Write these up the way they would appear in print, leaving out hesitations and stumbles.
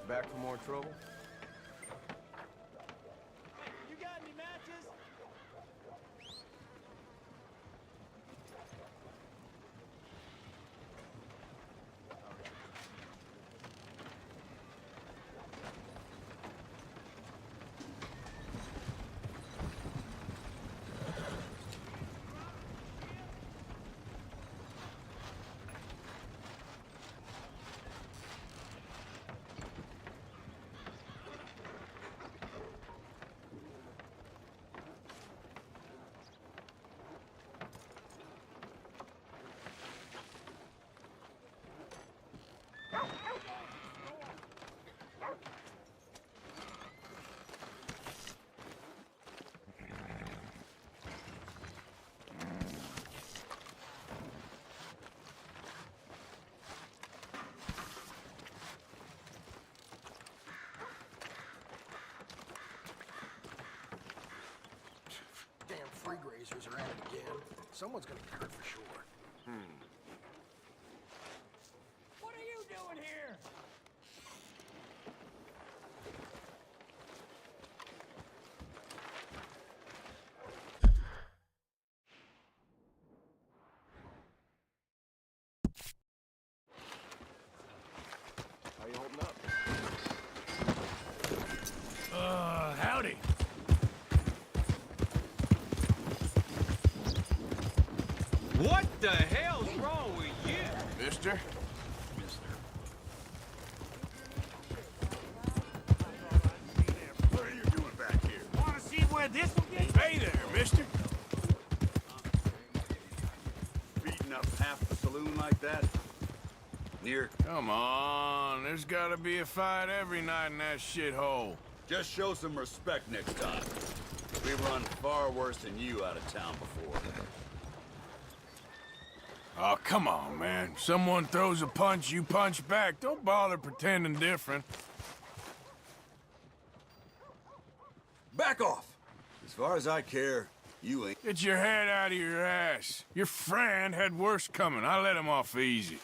Back for more trouble? You got any matches? Damn free grazers are at it again. Someone's gonna get hurt for sure. What are you doing here? How you holding up? Howdy. What the hell's wrong with you? Mister? What are you doing back here? Want to see where this will get? Hey there, mister. Beating up half the saloon like that? Here, Come on, there's gotta be a fight every night in that shithole. just show some respect next time. We run far worse than you out of town before. Oh, come on, man. Someone throws a punch, you punch back. Don't bother pretending different. Back off! As far as I care, you ain't. Get your head out of your ass. Your friend had worse coming. I let him off easy.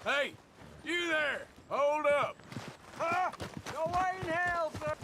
Hey, you there! Hold up! Huh? No way in hell, sir!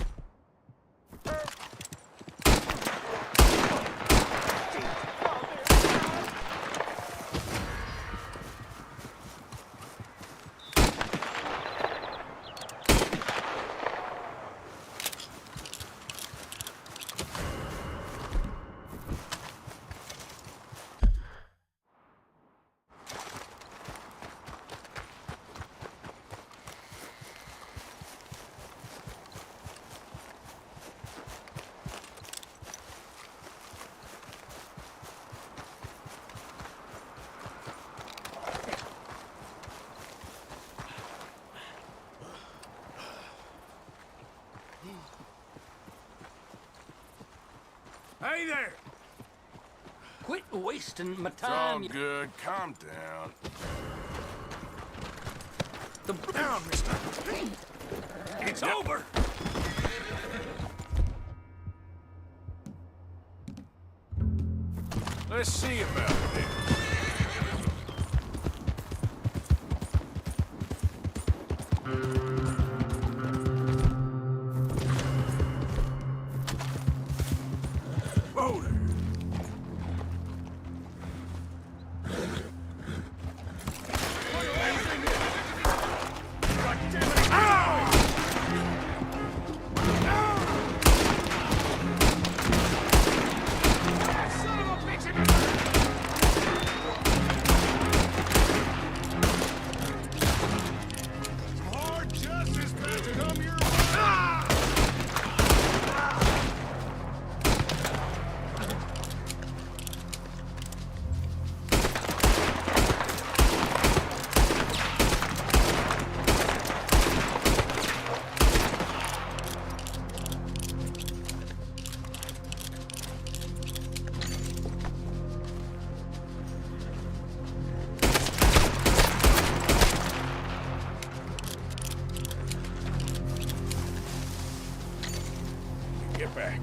Hey there! Quit wasting my It's all time. good. Calm down. Down, mister. It's over! Let's see about this. Hold it. Hard justice about to come your way. Get back.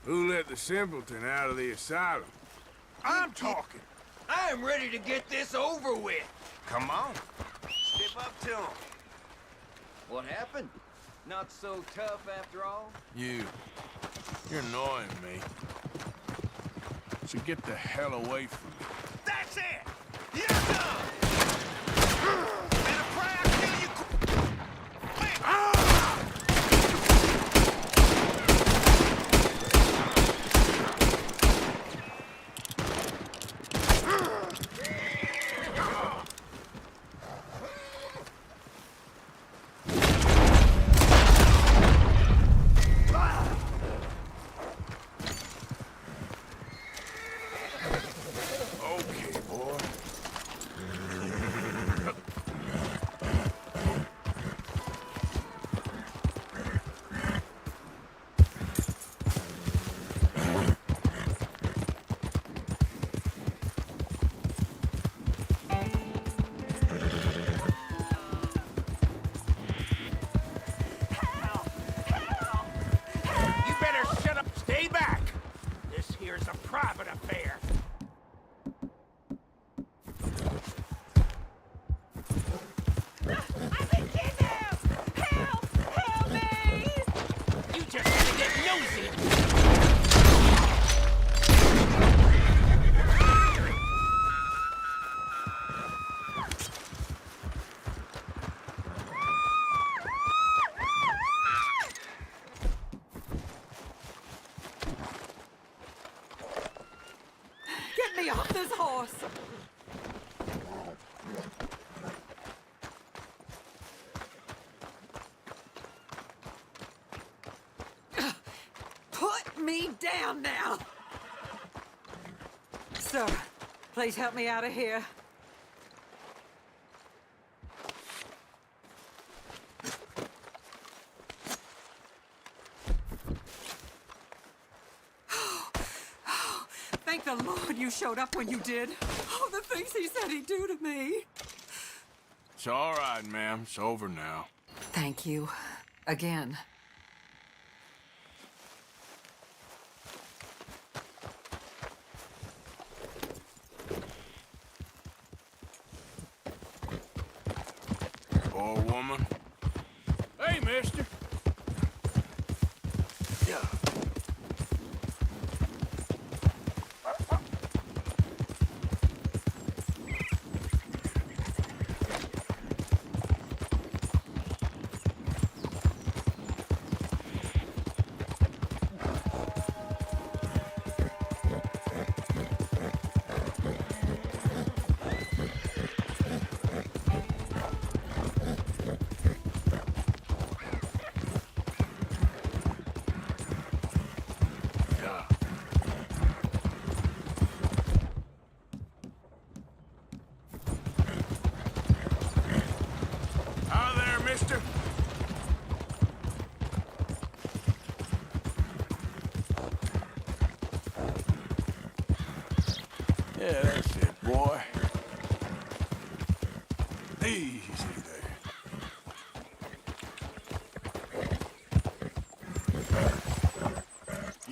Who let the simpleton out of the asylum? I'm talking. I am ready to get this over with. Come on. Step up to him. What happened? Not so tough after all? You're annoying me. So get the hell away from me. That's it. You're done. And I pray I kill you. this horse. Put me down now. Sir, please help me out of here. Thank the Lord you showed up when you did. Oh, the things he said he'd do to me. It's all right, ma'am. It's over now. Thank you. Again. Poor woman. Hey, mister. Yeah. Hi there, mister. Yeah, that's it, boy. Easy there.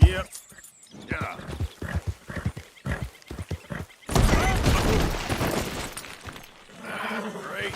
Yep. Yeah. Great.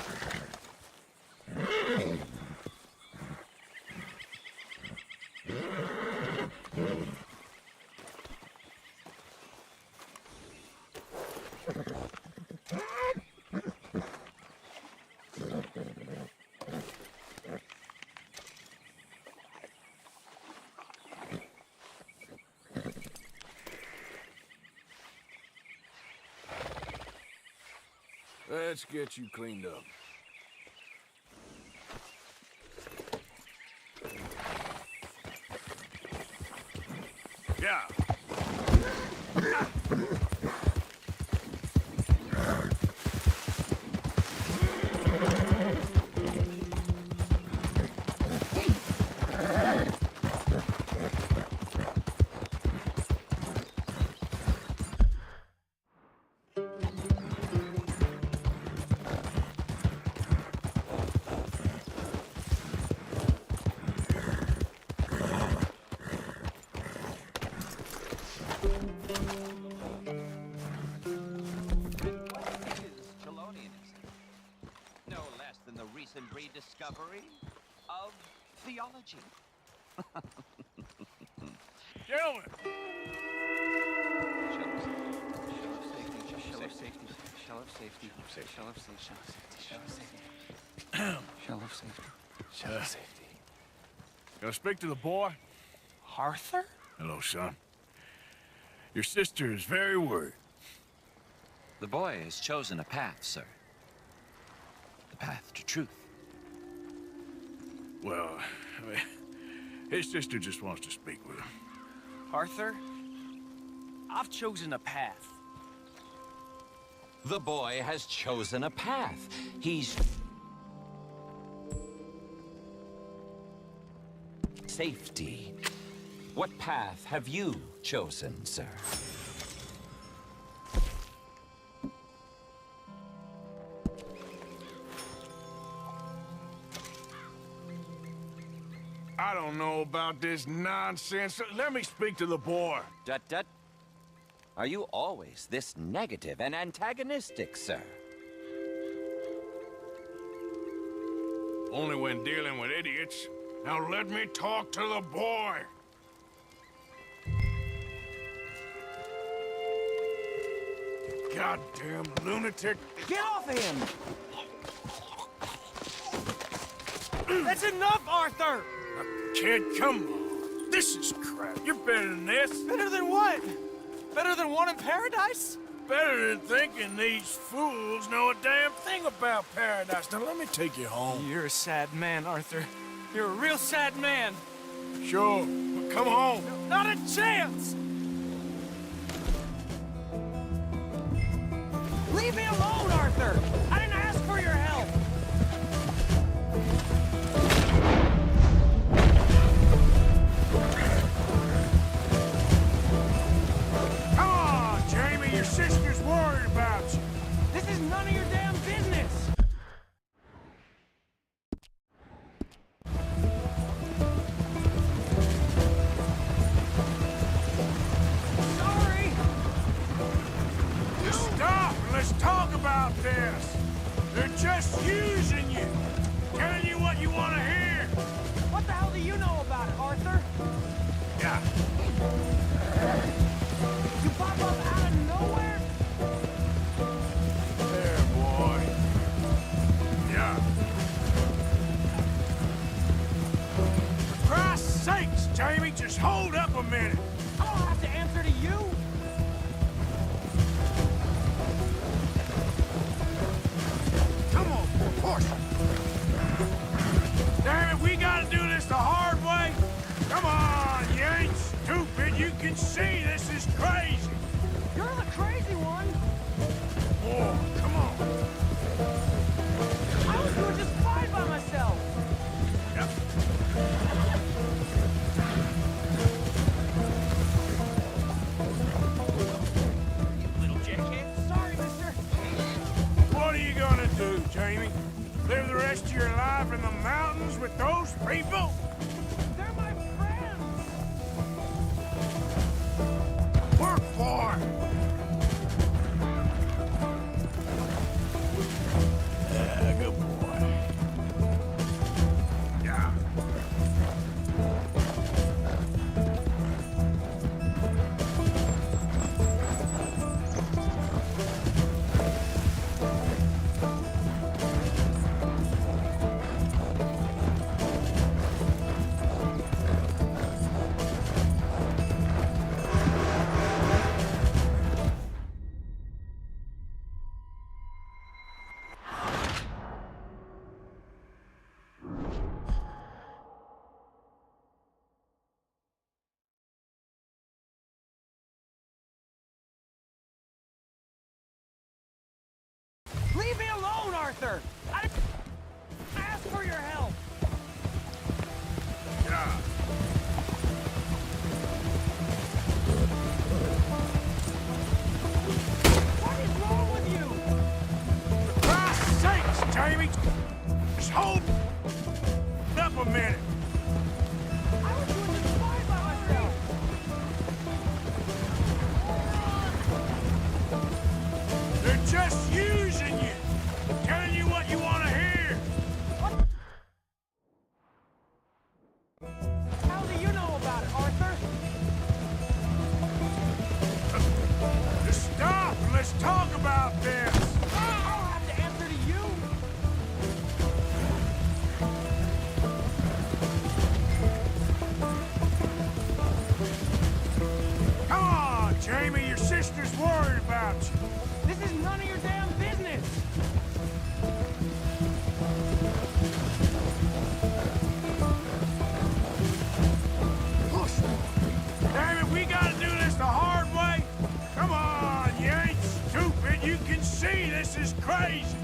Let's get you cleaned up. Yeah. No less than the recent rediscovery of theology. Gentlemen. Shell of safety. Shell of safety. Shell of safety. Shell of safety. Shell of safety. Shell of safety. Can I speak to the boy? Arthur? Hello, son. Your sister is very worried. The boy has chosen a path, sir. The path to truth. Well, I mean, his sister just wants to speak with him. Arthur, I've chosen a path. The boy has chosen a path. He's... Safety. What path have you chosen, sir? I don't know about this nonsense. Let me speak to the boy. Dut. Are you always this negative and antagonistic, sir? Only when dealing with idiots. Now let me talk to the boy. Goddamn lunatic. Get off him! That's enough, Arthur! Kid, come on. This is crap. You're better than this. Better than what? Better than one in paradise? better than thinking these fools know a damn thing about paradise. Now let me take you home. You're a sad man, Arthur. You're a real sad man. Sure, but come home. Not a chance! Leave me alone, Arthur! I didn't ask for your help! Come on, Jamie, your sister's worried about you. This is none of your damn business! Sorry! Stop and let's talk about this. They're just using you. Telling you what you want to hear. What the hell do you know about it, Arthur? Yeah. You pop up out of nowhere? There, boy. Yeah. For Christ's sakes, Jamie, just hold up a minute. I don't have to answer to you! Come on, push. Damn it, we gotta do this the hard way. Come on, you ain't stupid. You can see this is crazy. You're the crazy one! Oh, come on. I was doing just fine by myself! Yep. You little jackhead. Sorry, mister. What are you gonna do, Jamie? Live the rest of your life in the mountains with those people? They're my friends! Work for it. Yeah, good boy. Yeah. Leave me alone, Arthur! I didn't ask for your help! Yeah. What is wrong with you? For Christ's sakes, Jamie! Just hold up a minute. I was doing just fine by myself! They're just using you. Telling you what you want to hear. What the hell do you know about it, Arthur? Just stop and let's talk about this. I don't have to answer to you! Come on, Jamie, your sister's worried about you. This is none of your damn business! Push. Damn it, we gotta do this the hard way. Come on, you ain't stupid. You can see this is crazy.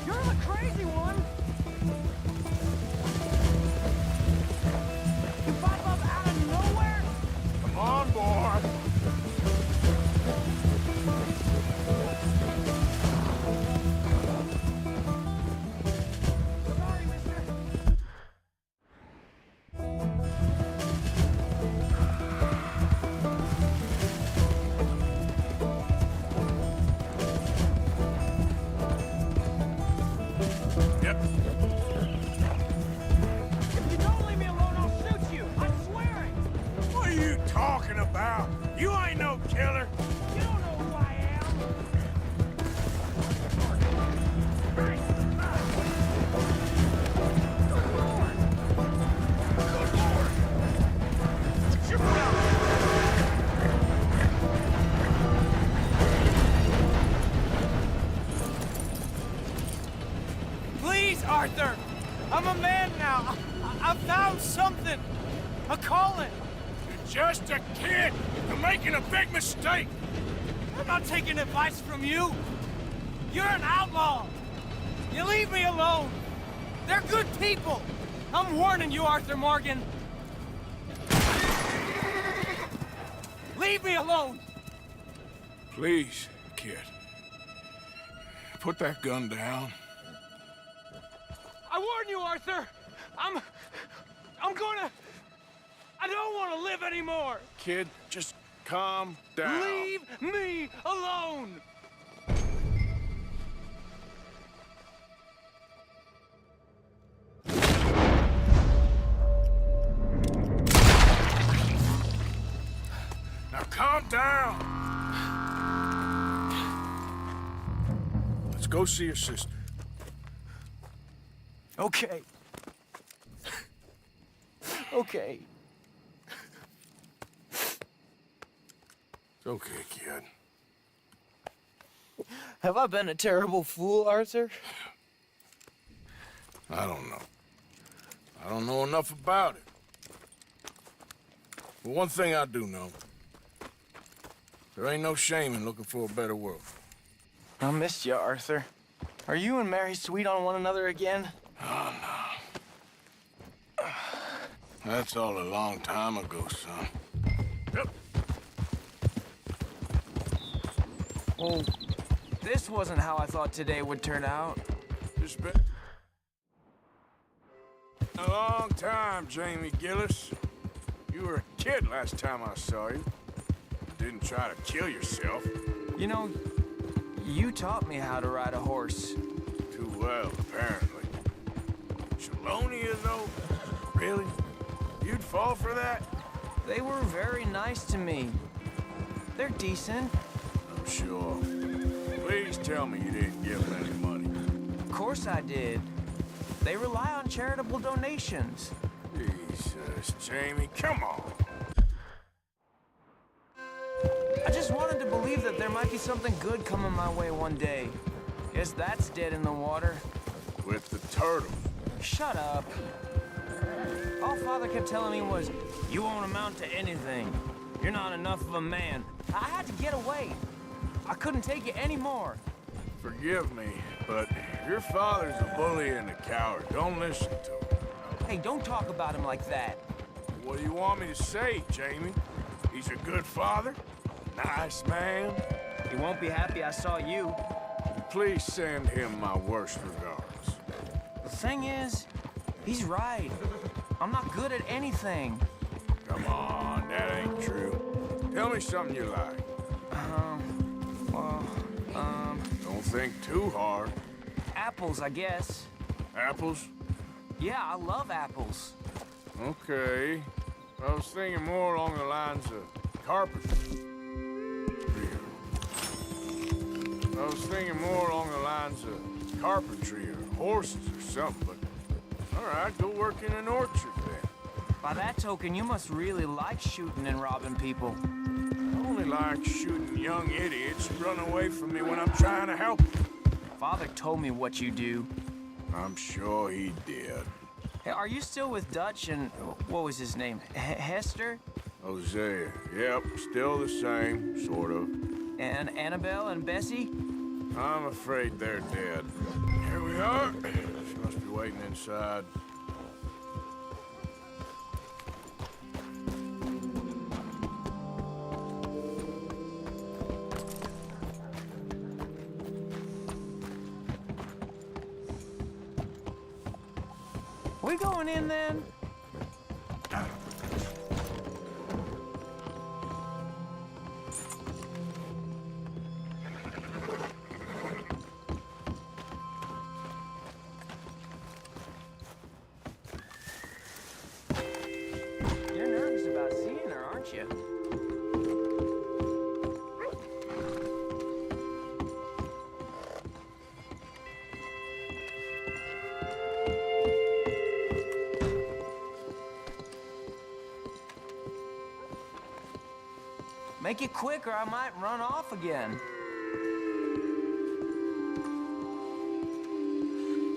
You're the crazy one! You pop up out of nowhere? Come on, boy. Sorry, mister. Yep. If you don't leave me alone, I'll shoot you! I'm swearing! What are you talking about? You ain't no killer. You don't know who I am! found something. A calling. You're just a kid. You're making a big mistake. I'm not taking advice from you. You're an outlaw. You leave me alone. They're good people. I'm warning you, Arthur Morgan. Leave me alone. Please, kid. Put that gun down. I warn you, Arthur. I don't want to live anymore. Kid, just calm down. Leave me alone. Now calm down. Let's go see your sister. Okay. Okay. It's okay, kid. Have I been a terrible fool, Arthur? I don't know. I don't know enough about it. But one thing I do know. There ain't no shame in looking for a better world. I missed you, Arthur. Are you and Mary sweet on one another again? Oh, no. That's all a long time ago, son. Yep. Well, this wasn't how I thought today would turn out. It's been a long time, Jamie Gillis. You were a kid last time I saw you. Didn't try to kill yourself. You know, you taught me how to ride a horse. Too well, apparently. Chelonia, though? Really? You'd fall for that? They were very nice to me. They're decent. I'm sure. Please tell me you didn't give them any money. Of course I did. They rely on charitable donations. Jesus, Jamie, come on. I just wanted to believe that there might be something good coming my way one day. Guess that's dead in the water. With the turtle. Shut up. All Father kept telling me was, you won't amount to anything. You're not enough of a man. I had to get away. I couldn't take it anymore. Forgive me, but your father's a bully and a coward. Don't listen to him. Hey, don't talk about him like that. What do you want me to say, Jamie? He's a good father? Nice man? He won't be happy I saw you. Please send him my worst regards. The thing is, he's right. I'm not good at anything. Come on, that ain't true. Tell me something you like. Don't think too hard. Apples, I guess. Apples? Yeah, I love apples. Okay. I was thinking more along the lines of carpentry. I was thinking more along the lines of carpentry or horses or something, but all right, go work in an orchard then. By that token, you must really like shooting and robbing people. I only like shooting young idiots who run away from me when I'm trying to help them. Father told me what you do. I'm sure he did. Hey, are you still with Dutch and, what was his name, Hester? Hosea, yep, still the same, sort of. And Annabelle and Bessie? I'm afraid they're dead. Here we are. She must be waiting inside. We going in then? You're nervous about seeing her, aren't you? Make it quick or I might run off again.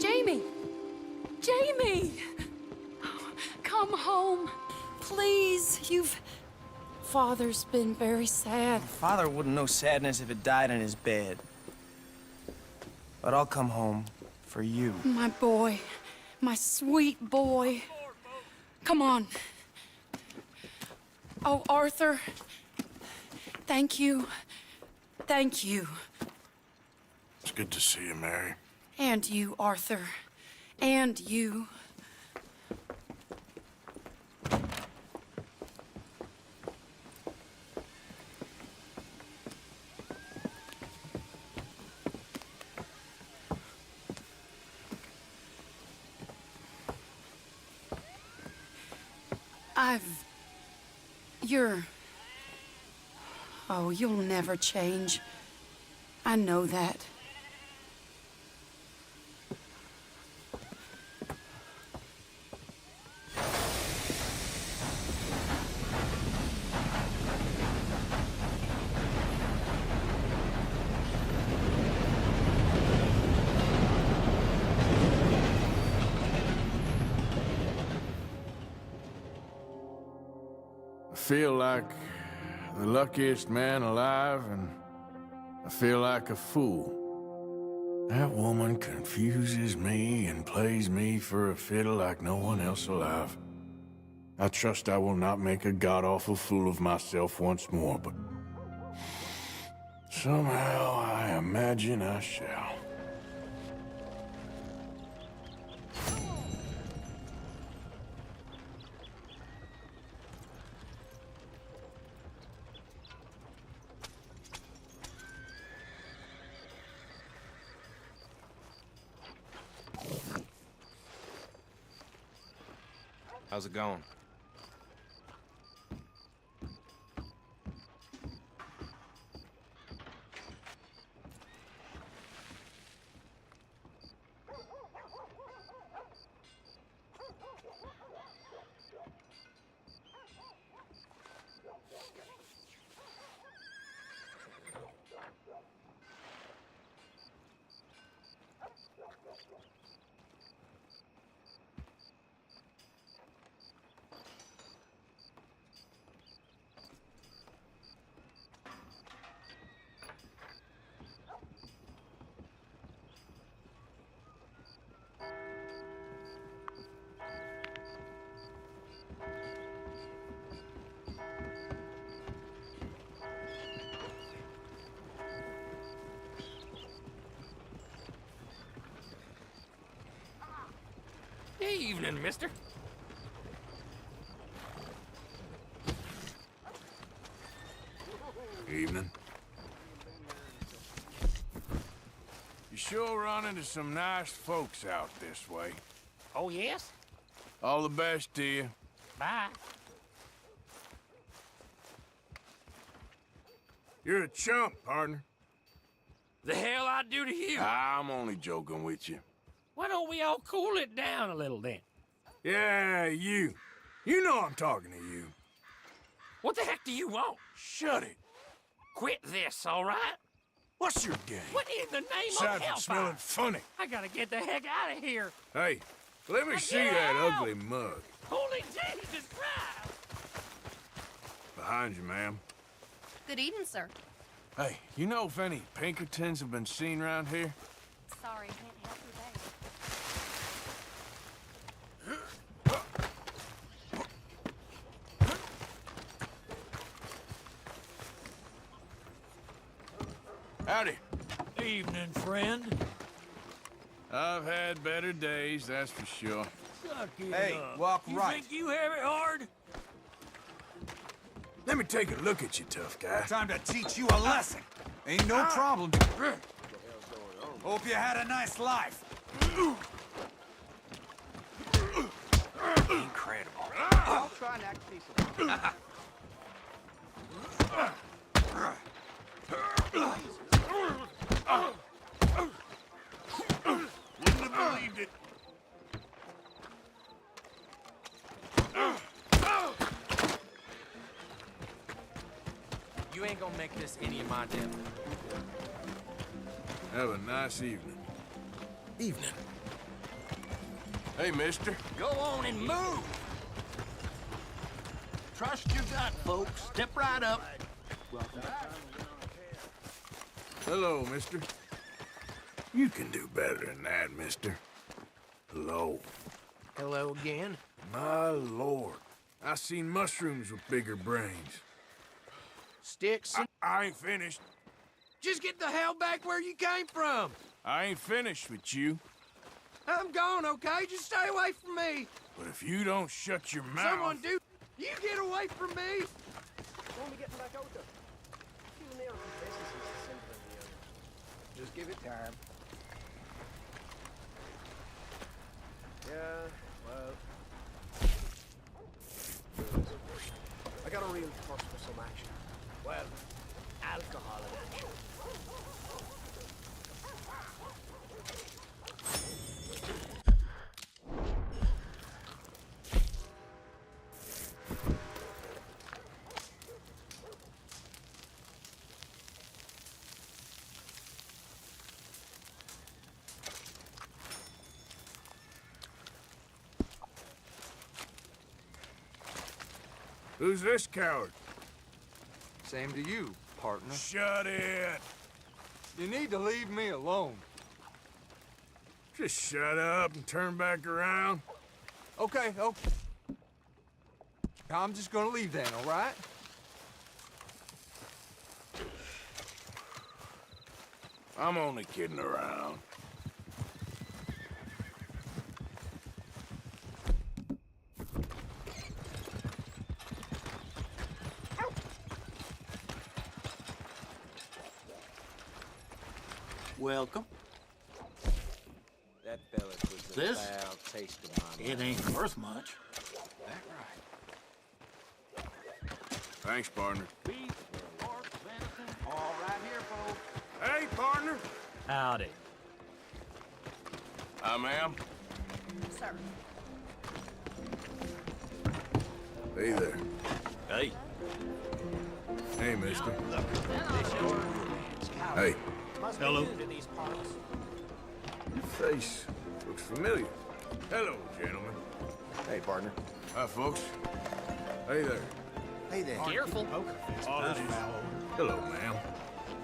Jamie! Jamie! come home. Please, Father's been very sad. Father wouldn't know sadness if it died in his bed. But I'll come home for you. My boy. My sweet boy. Come on. Oh, Arthur. Thank you. Thank you. It's good to see you, Mary. And you, Arthur. And you. Oh, you'll never change. I know that. I feel like the luckiest man alive, and I feel like a fool. That woman confuses me and plays me for a fiddle like no one else alive. I trust I will not make a god-awful fool of myself once more, but somehow I imagine I shall. How's it going? Evening, mister. Evening. You sure run into some nice folks out this way. Oh, yes? All the best to you. Bye. You're a chump, partner. The hell I do to you? I'm only joking with you. Why don't we all cool it down a little then? Yeah, you. You know I'm talking to you. What the heck do you want? Shut it. Quit this, all right? What's your game? What in the name Aside of from hellfire? smelling funny. I gotta get the heck out of here. Hey, let me see that ugly mug. Holy Jesus Christ! Behind you, ma'am. Good evening, sir. Hey, you know if any Pinkertons have been seen around here? Sorry, can't help you there. Howdy. Evening, friend. I've had better days, that's for sure. Suck it Hey, up. walk you right. think you have it hard? Let me take a look at you, tough guy. Time to teach you a lesson. Ain't no problem. Hope you had a nice life. Incredible. I'll try and act peaceable. Wouldn't have believed it. You ain't gonna make this any of my damn. Have a nice evening. Evening. Hey, mister. Go on and move. Trust your gut, folks. Step right up. Hello, mister. You can do better than that, mister. Hello. Hello again. My lord. I seen mushrooms with bigger brains. Sticks. I ain't finished. Just get the hell back where you came from. I ain't finished with you. I'm gone, okay? Just stay away from me. But if you don't shut your mouth... Someone do. You get away from me. Just give it time. Yeah, well... I got a real thirst for some action. Well, alcohol and action. Who's this coward? Same to you, partner. Shut it! You need to leave me alone. Just shut up and turn back around. Okay. I'm just gonna leave then, all right? I'm only kidding around. Welcome. That fella was a This? foul taste of my It ain't worth much. That right. Thanks, partner. Beef, pork, venison, all right here, folks. Hey, partner! Howdy. Hi, ma'am. Sir. Hey there. Hey. Hey, mister. Hey. Hello. Your face looks familiar. Hello, gentlemen. Hey, partner. Hi, folks. Hey there. Hey there. Careful. Apologies. Hello, ma'am.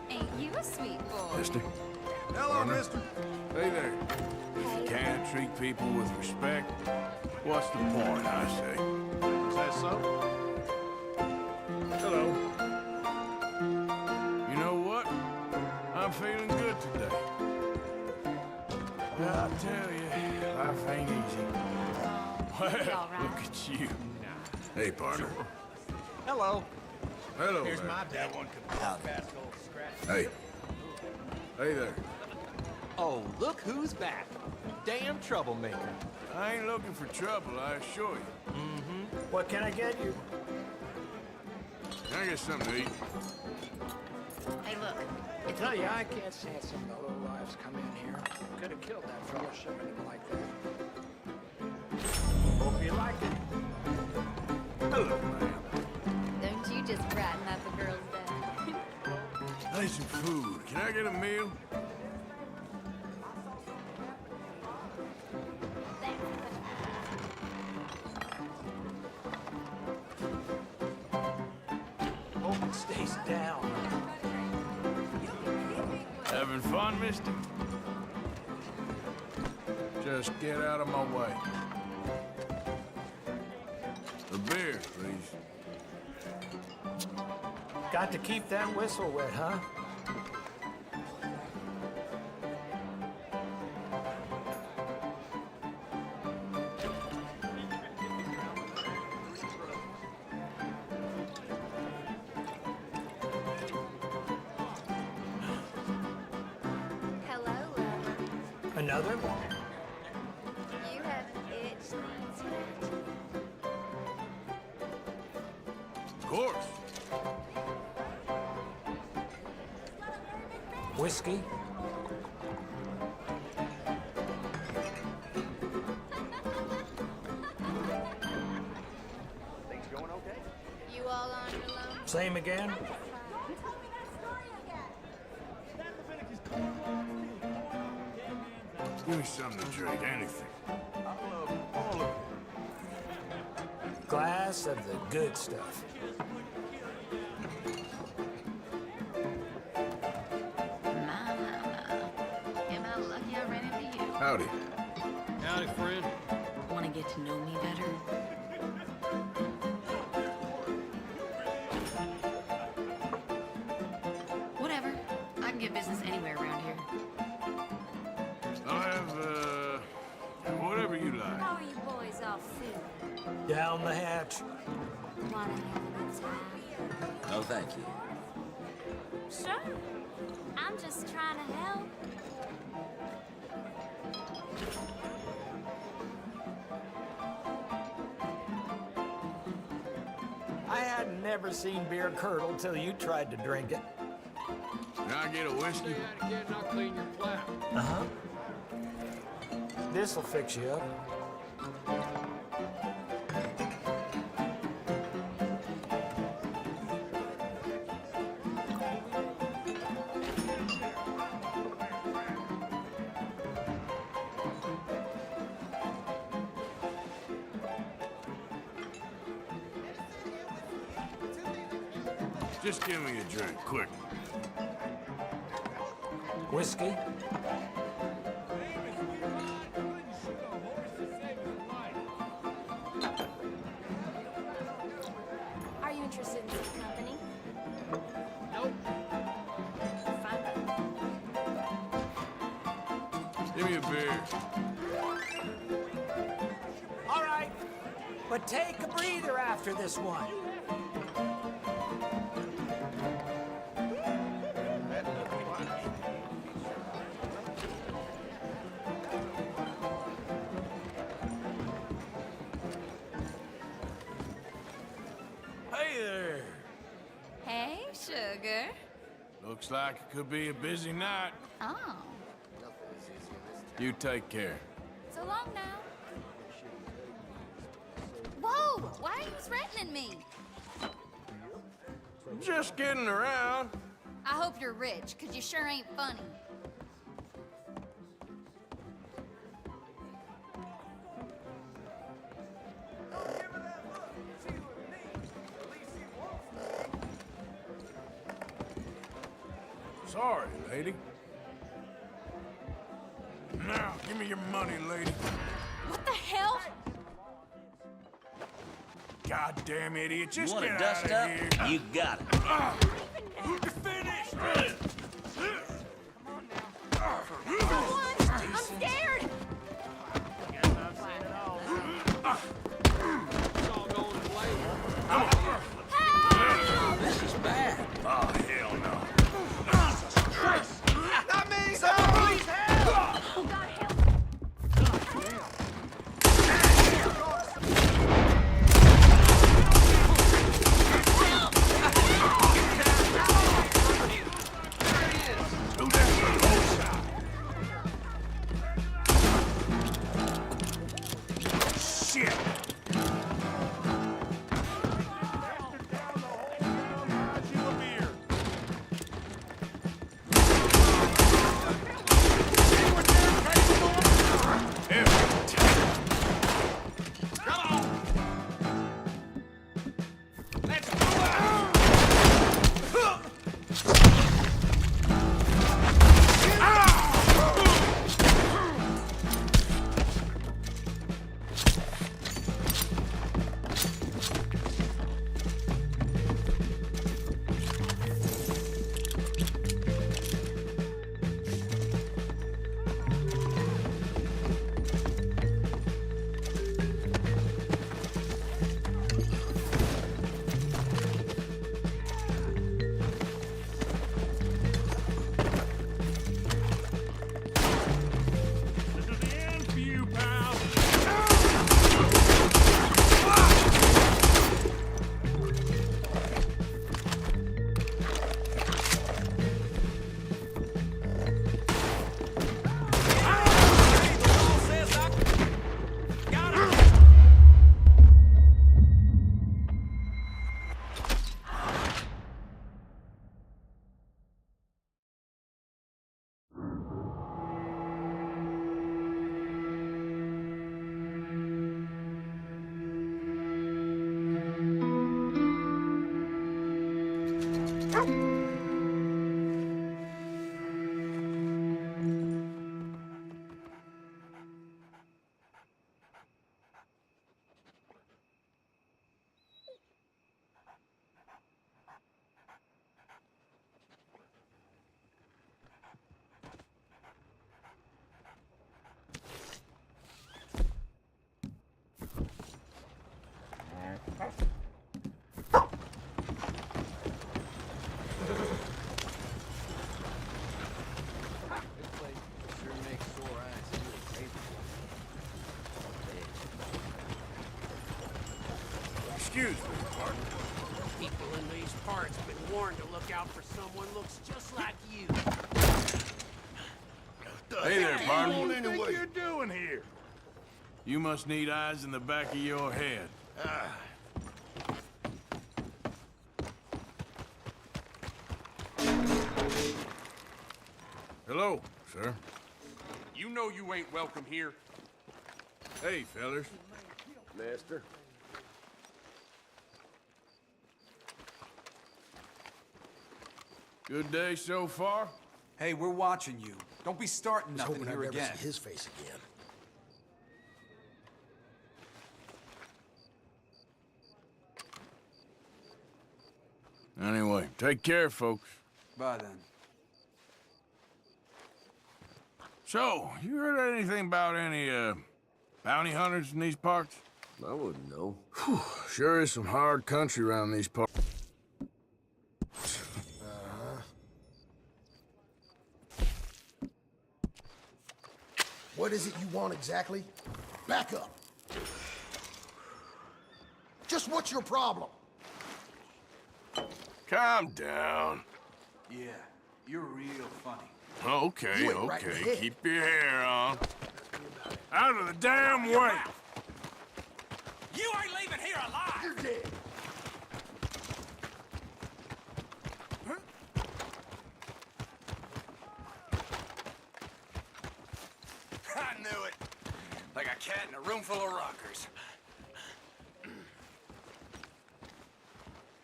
Ain't you a sweet boy? Mister. Hello, Partner. mister. Hey there. If you can't treat people with respect, what's the point, I say? Is that so? Hello. You know what? I'm feeling good today. I tell you, life ain't easy. Well, all right. look at you. Hey, partner. Hello. Hello. Here's there. my dad. One Hey. Hey there. Oh, look who's back. Damn troublemaker. I ain't looking for trouble, I assure you. What can I get you? Can I get something to eat? Hey, look. I tell you, I can't stand some of the low lives come in here. Could have killed that fellow shipping him like that. Hope you like it. Hello, ma'am. Don't you just brighten up a girl's day. I need some food. Can I get a meal? Hope it stays down. Having fun, mister? Just get out of my way. A beer, please. Got to keep that whistle wet, huh? Hello, lover. Another? You have an itch scratch. Of course. Whiskey? You all on your loan? Same again? Give me something to drink, anything. glass of the good stuff. My. Am I lucky I ran into you? Howdy. Howdy, friend. Want to get to know me better? Whatever. I can get business anywhere around here. I'll have, whatever you like. How are you boys all feeling? Down the hatch. Want to have a good time? No, thank you. Sure. I'm just trying to help. I had never seen beer curdle till you tried to drink it. Can I get a whiskey? Again, I'll clean your flat. Uh-huh. This'll fix you up. Just give me a drink, quick. Whiskey? Are you interested in some company? Nope. Fine. Give me a beer. All right. But take a breather after this one. Hey there. Hey, sugar. Looks like it could be a busy night. Oh, You take care. so long now. Whoa! Why are you threatening me? Just kidding around. I hope you're rich, 'cause you sure ain't funny. Sorry, lady. Now, give me your money, lady. What the hell? Goddamn idiot, just You want get to dust out up? of here. You got it. You're finished. I'm scared! It's all going to play. This is bad. Oh, hell no. Not me! Someone please help! Oh, God, help! Shit. Excuse me, partner. People in these parts been warned to look out for someone looks just like you. Hey there, partner. What do you think you're doing here? You must need eyes in the back of your head. Hello, sir. You know you ain't welcome here. Hey, fellas. Master. Good day so far? Hey, we're watching you. Don't be starting nothing here again. See his face again. Anyway, take care, folks. Bye then. So, you heard anything about any, bounty hunters in these parts? I wouldn't know. Whew, sure is some hard country around these parts. What is it you want exactly? Back up. Just what's your problem? Calm down. Yeah, you're real funny. Okay, You ain't right in the okay, head. keep your hair on. Out of the damn way! You ain't leaving here alive! You're dead. I knew it. Like a cat in a room full of rockers.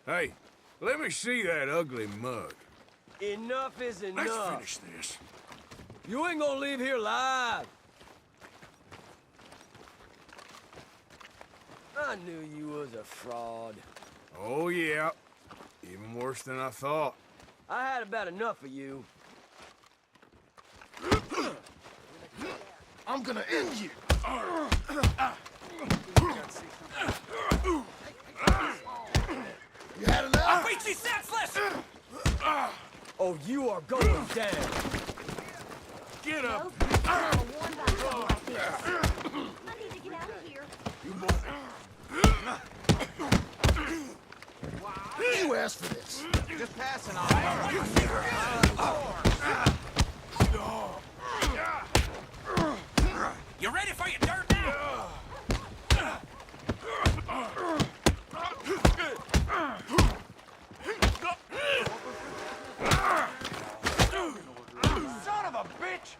Hey, let me see that ugly mug. Enough is enough. Let's finish this. You ain't gonna leave here alive. I knew you was a fraud. Oh, yeah. Even worse than I thought. I had about enough of you. I'm gonna end you. You had enough? I'll beat you senseless! Oh, you are going down. Get up! I need to get out of here. You asked for this. Just passing You ready for your dirt now? Son of a bitch!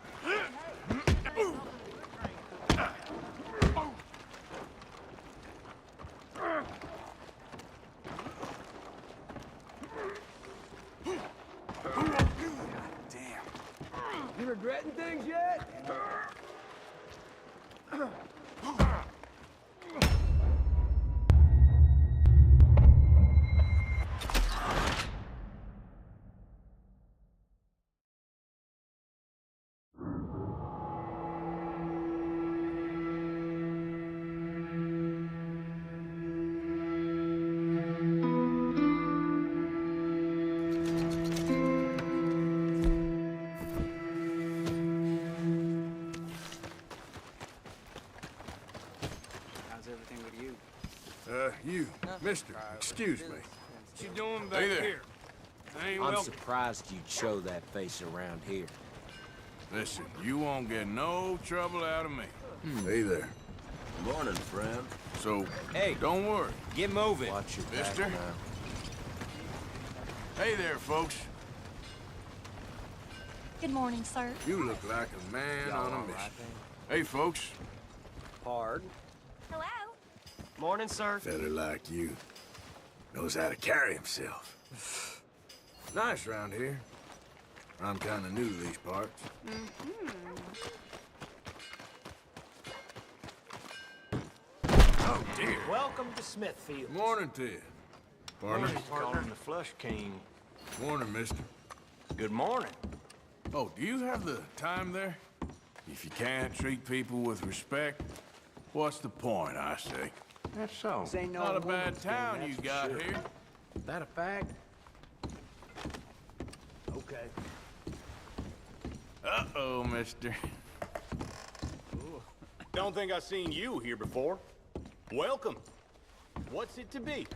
You regretting things yet? How's everything with you? Mister, excuse me. What you doing back Hey there. here? I ain't I'm welcome. surprised you'd show that face around here. Listen, you won't get no trouble out of me. Hey there. Morning, friend. So, Hey. don't worry. Get moving. Watch your Mister? back now. Hey there, folks. Good morning, sir. You look like a man Y'all on a all mission. right there? Hey, folks. Hard. Hello? Morning, sir. Fella like you knows how to carry himself. Nice round here. I'm kind of new to these parts. Oh, dear. Welcome to Smithfield. Morning to you. Partner. Call him the Flush King. Morning, mister. Good morning. Oh, do you have the time there? If you can't treat people with respect, what's the point, I say? That's so. This ain't no Not a bad woman's game, town that's you for got sure. here. That a fact? Okay. Uh-oh, mister. Don't think I've seen you here before. Welcome. What's it to be?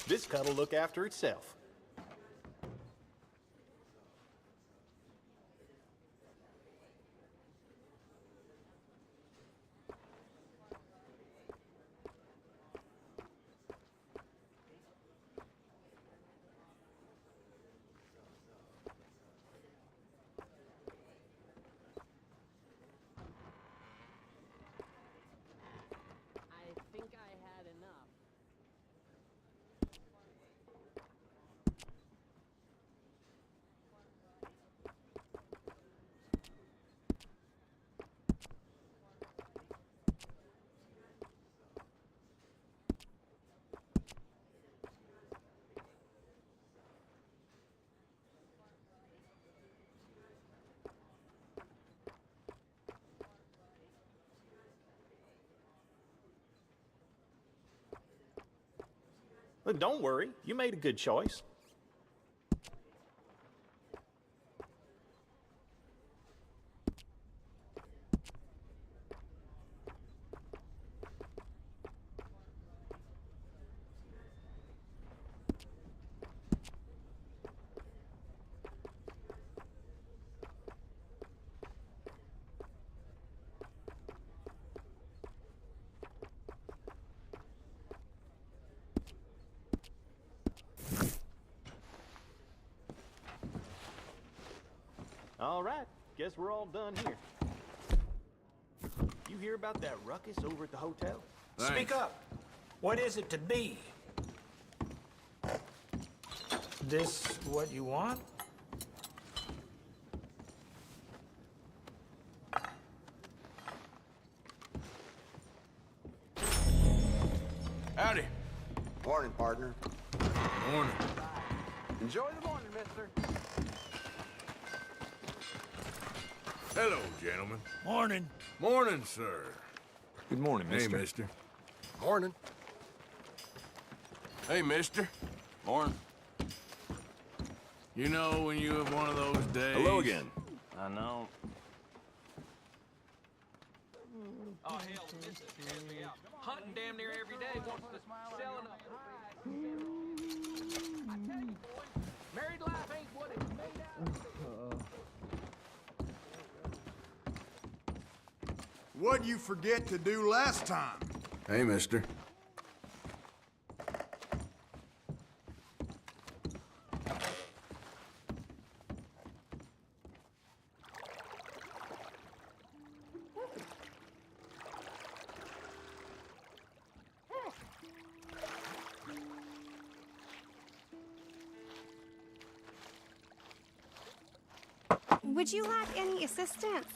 This cut'll look after itself. I think I had enough. Look, don't worry. You made a good choice. All right, guess we're all done here. You hear about that ruckus over at the hotel? Thanks. Speak up. What is it to be? This what you want? Howdy. Morning, partner. Morning. Enjoy the morning, mister. Hello, gentlemen. Morning. Morning, sir. Good morning, mister. Hey, mister. Morning. Hey, mister. Morning. You know when you have one of those days... Hello again. I know. Oh, hell, this is tearing me out. Hunting damn near every day, wants to selling up. I tell you, boy, married life ain't what it's made out of. What'd you forget to do last time? Hey, mister. Would you like any assistance?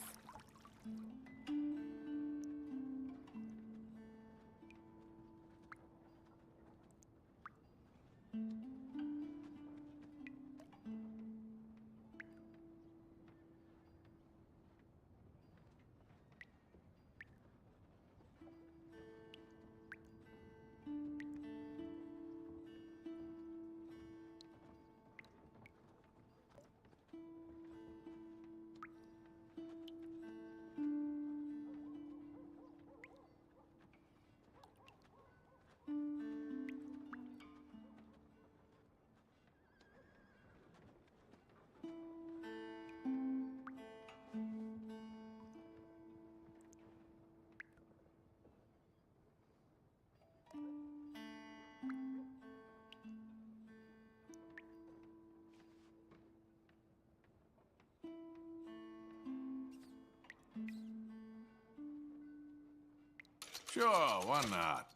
Sure, why not?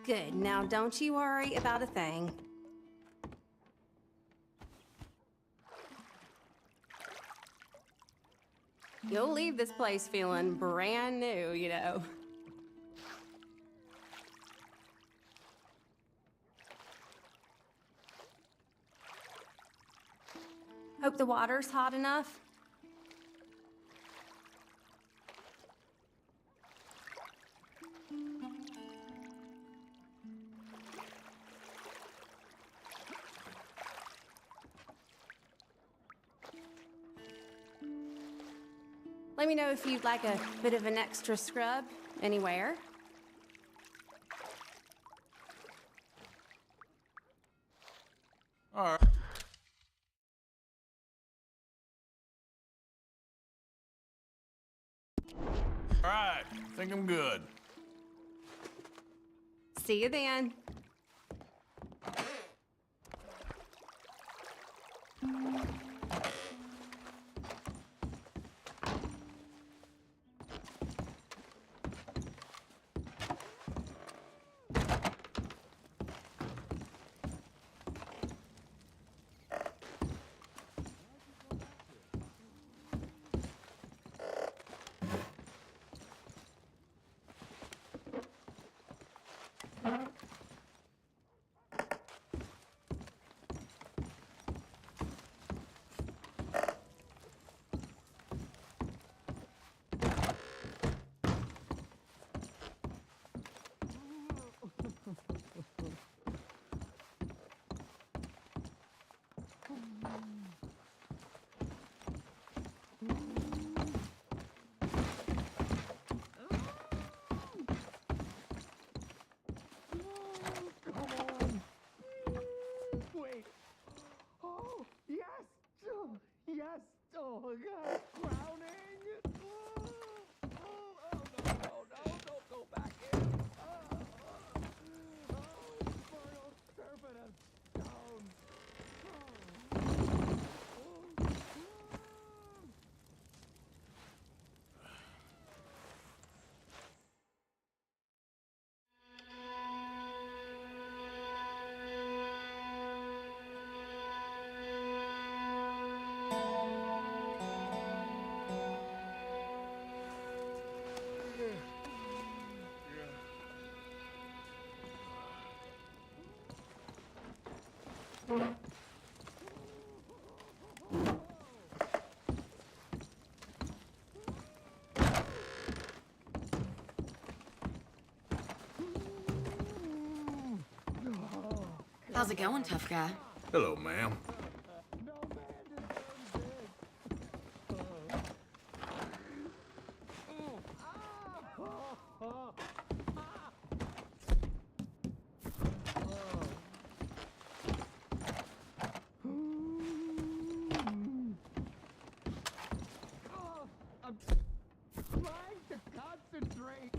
Good. Now, don't you worry about a thing. You'll leave this place feeling brand new, you know. Hope the water's hot enough. Let me know if you'd like a bit of an extra scrub anywhere. All right. All right, I think I'm good. See you then. Wait. Oh, yes. Oh, yes. Oh, God. Drowning. Oh, no. Don't go back in. Fertile serpent of stone. How's it going, tough guy? Hello, ma'am. I'm trying to concentrate.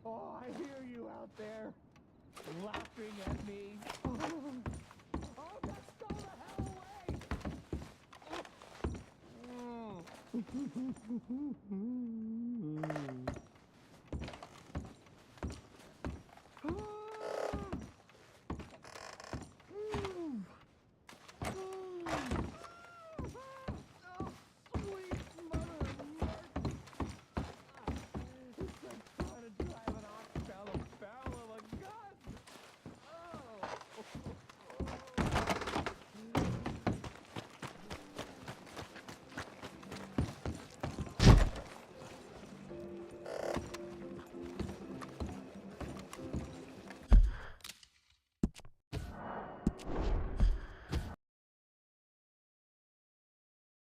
Oh, I hear you out there laughing at me. Oh, just go the hell away.